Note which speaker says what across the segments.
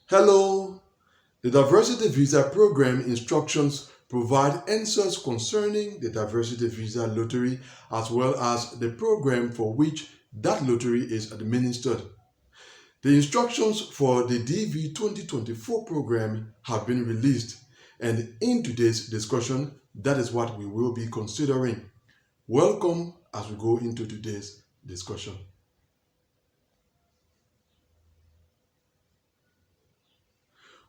Speaker 1: Hello! The Diversity Visa Program instructions provide answers concerning the Diversity Visa Lottery as well as the program for which that lottery is administered. The instructions for the DV 2024 program have been released, and in today's discussion, that is what we will be considering. Welcome as we go into today's discussion.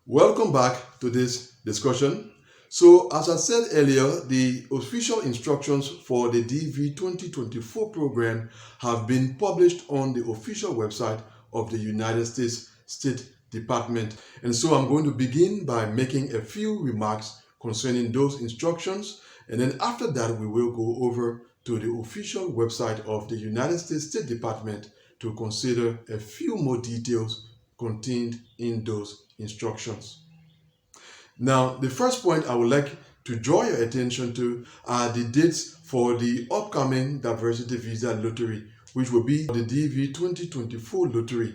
Speaker 1: Welcome back to this discussion. So, as I said earlier, the official instructions for the DV 2024 program have been published on the official website of the United States State Department. And so I'm going to begin by making a few remarks concerning those instructions. And then after that, we will go over to the official website of the United States State Department to consider a few more details contained in those instructions. Now, the first point I would like to draw your attention to are the dates for the upcoming Diversity Visa Lottery, which will be the DV 2024 Lottery.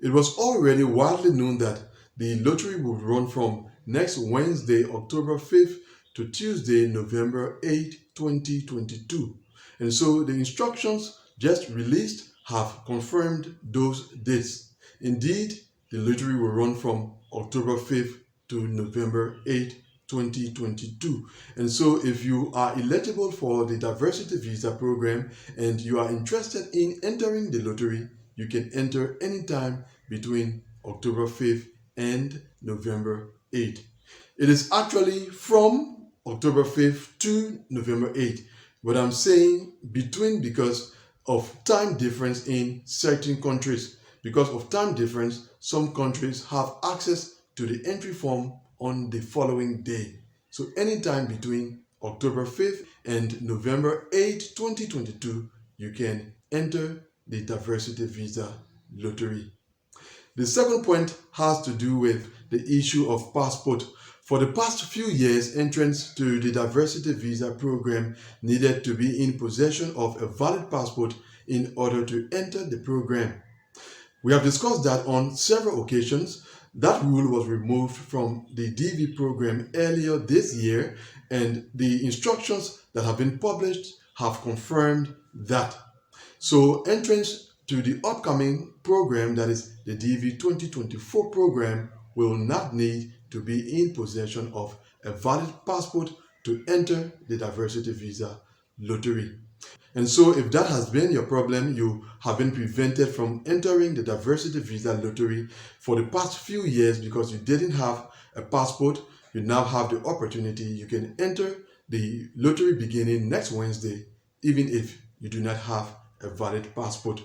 Speaker 1: It was already widely known that the lottery would run from next Wednesday, October 5th to Tuesday, November 8, 2022. And so the instructions just released have confirmed those dates. Indeed, the lottery will run from October 5th to November 8, 2022. And so if you are eligible for the Diversity Visa program and you are interested in entering the lottery, you can enter anytime between October 5th and November 8th. It is actually from October 5th to November 8th, but I'm saying between because of time difference in certain countries. Because of time difference, some countries have access to the entry form on the following day. So anytime between October 5th and November 8, 2022, you can enter the Diversity Visa Lottery. The second point has to do with the issue of passport. For the past few years, entrants to the Diversity Visa program needed to be in possession of a valid passport in order to enter the program. We have discussed that on several occasions. That rule was removed from the DV program earlier this year, and the instructions that have been published have confirmed that. So entrants to the upcoming program, that is the DV 2024 program, will not need to be in possession of a valid passport to enter the Diversity Visa Lottery. And so if that has been your problem, you have been prevented from entering the Diversity Visa Lottery for the past few years because you didn't have a passport, you now have the opportunity. You can enter the lottery beginning next Wednesday, even if you do not have a valid passport.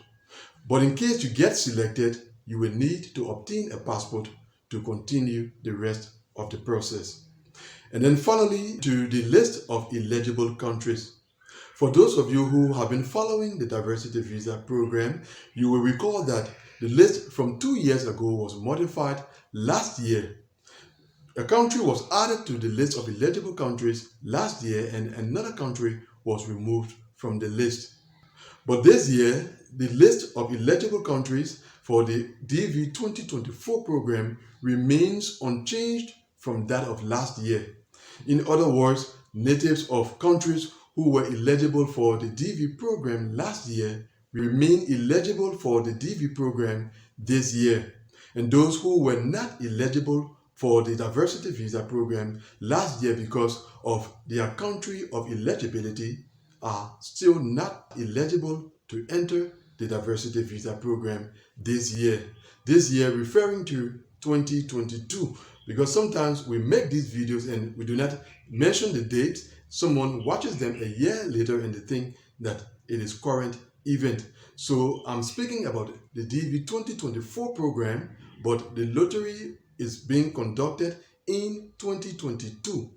Speaker 1: But in case you get selected, you will need to obtain a passport to continue the rest of the process. And then finally, to the list of eligible countries. For those of you who have been following the Diversity Visa program, you will recall that the list from 2 years ago was modified last year. A country was added to the list of eligible countries last year and another country was removed from the list. But this year, the list of eligible countries for the DV 2024 program remains unchanged from that of last year. In other words, natives of countries who were eligible for the DV program last year remain eligible for the DV program this year. And those who were not eligible for the Diversity Visa program last year because of their country of eligibility are still not eligible to enter the Diversity Visa program this year. This year referring to 2022, because sometimes we make these videos and we do not mention the date. Someone watches them a year later and they think that it is current event. So I'm speaking about the DV 2024 program, but the lottery is being conducted in 2022.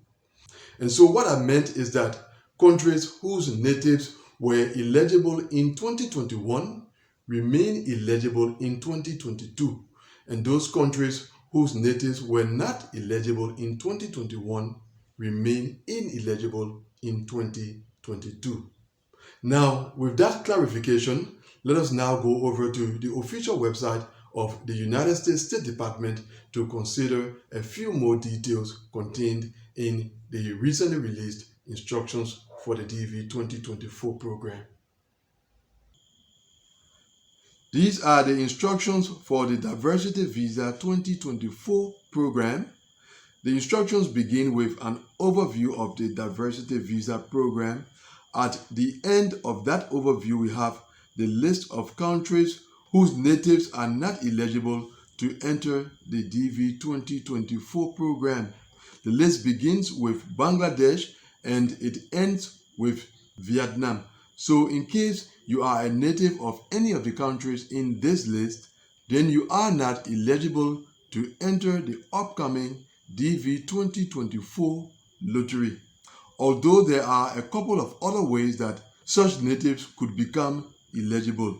Speaker 1: And so what I meant is that countries whose natives were eligible in 2021 remain eligible in 2022. And those countries whose natives were not eligible in 2021 remain ineligible in 2022. Now, with that clarification, let us now go over to the official website of the United States State Department to consider a few more details contained in the recently released instructions for the DV 2024 program. These are the instructions for the Diversity Visa 2024 program. The instructions begin with an overview of the Diversity Visa program. At the end of that overview, we have the list of countries whose natives are not eligible to enter the DV 2024 program. The list begins with Bangladesh and it ends with Vietnam. So in case you are a native of any of the countries in this list, then you are not eligible to enter the upcoming DV 2024 lottery. Although there are a couple of other ways that such natives could become eligible.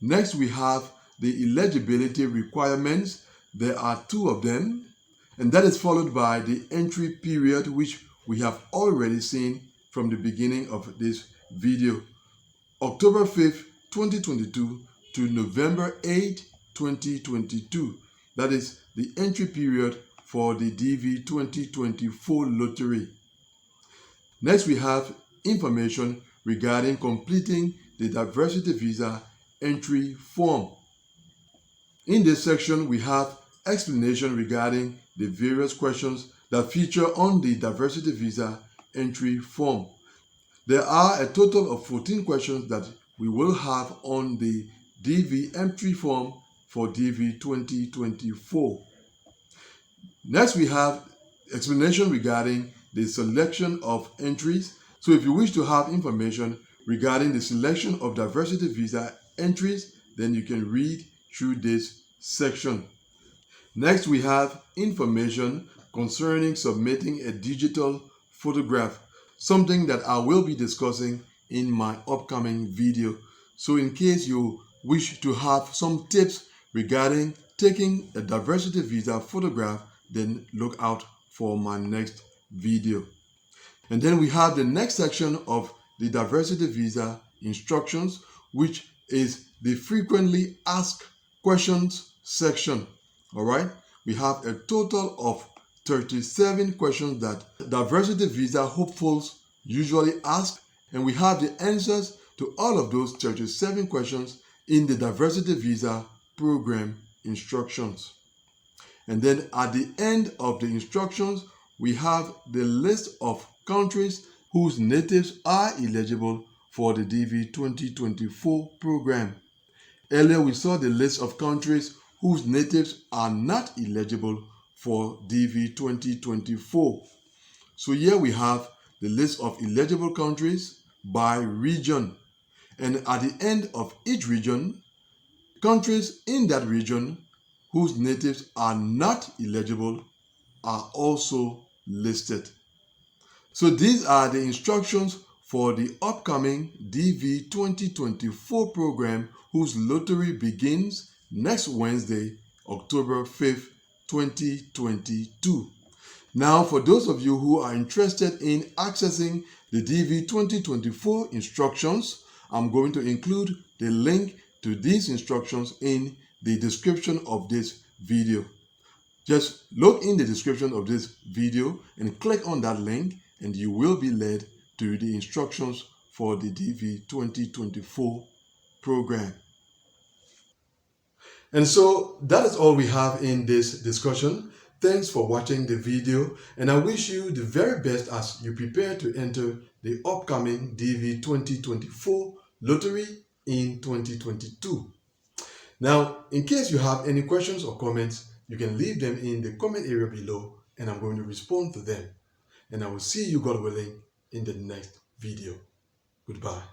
Speaker 1: Next, we have the eligibility requirements. There are two of them, and that is followed by the entry period, which we have already seen from the beginning of this video. October 5th, 2022 to November 8th, 2022. That is the entry period for the DV 2024 lottery. Next, we have information regarding completing the Diversity Visa entry form. In this section, we have explanation regarding the various questions that feature on the Diversity Visa entry form. There are a total of 14 questions that we will have on the DV entry form for DV 2024. Next, we have explanation regarding the selection of entries. So if you wish to have information regarding the selection of Diversity Visa entries, then you can read through this section. Next, we have information concerning submitting a digital photograph, something that I will be discussing in my upcoming video. So in case you wish to have some tips regarding taking a Diversity Visa photograph, then look out for my next video. And then we have the next section of the Diversity Visa instructions, which is the frequently asked questions section. All right, we have a total of 37 questions that Diversity Visa hopefuls usually ask, and we have the answers to all of those 37 questions in the Diversity Visa program instructions. And then at the end of the instructions, we have the list of countries whose natives are eligible for the DV 2024 program. Earlier, we saw the list of countries whose natives are not eligible for DV 2024. So here we have the list of eligible countries by region. And at the end of each region, countries in that region whose natives are not eligible are also listed. So these are the instructions for the upcoming DV 2024 program, whose lottery begins next Wednesday, October 5th, 2022. Now, for those of you who are interested in accessing the DV 2024 instructions, I'm going to include the link to these instructions in the description of this video. Just look in the description of this video and click on that link, and you will be led to the instructions for the DV 2024 program. And so that is all we have in this discussion. Thanks for watching the video, and I wish you the very best as you prepare to enter the upcoming DV 2024 lottery in 2022. Now, in case you have any questions or comments, you can leave them in the comment area below, and I'm going to respond to them. And I will see you, God willing, in the next video. Goodbye.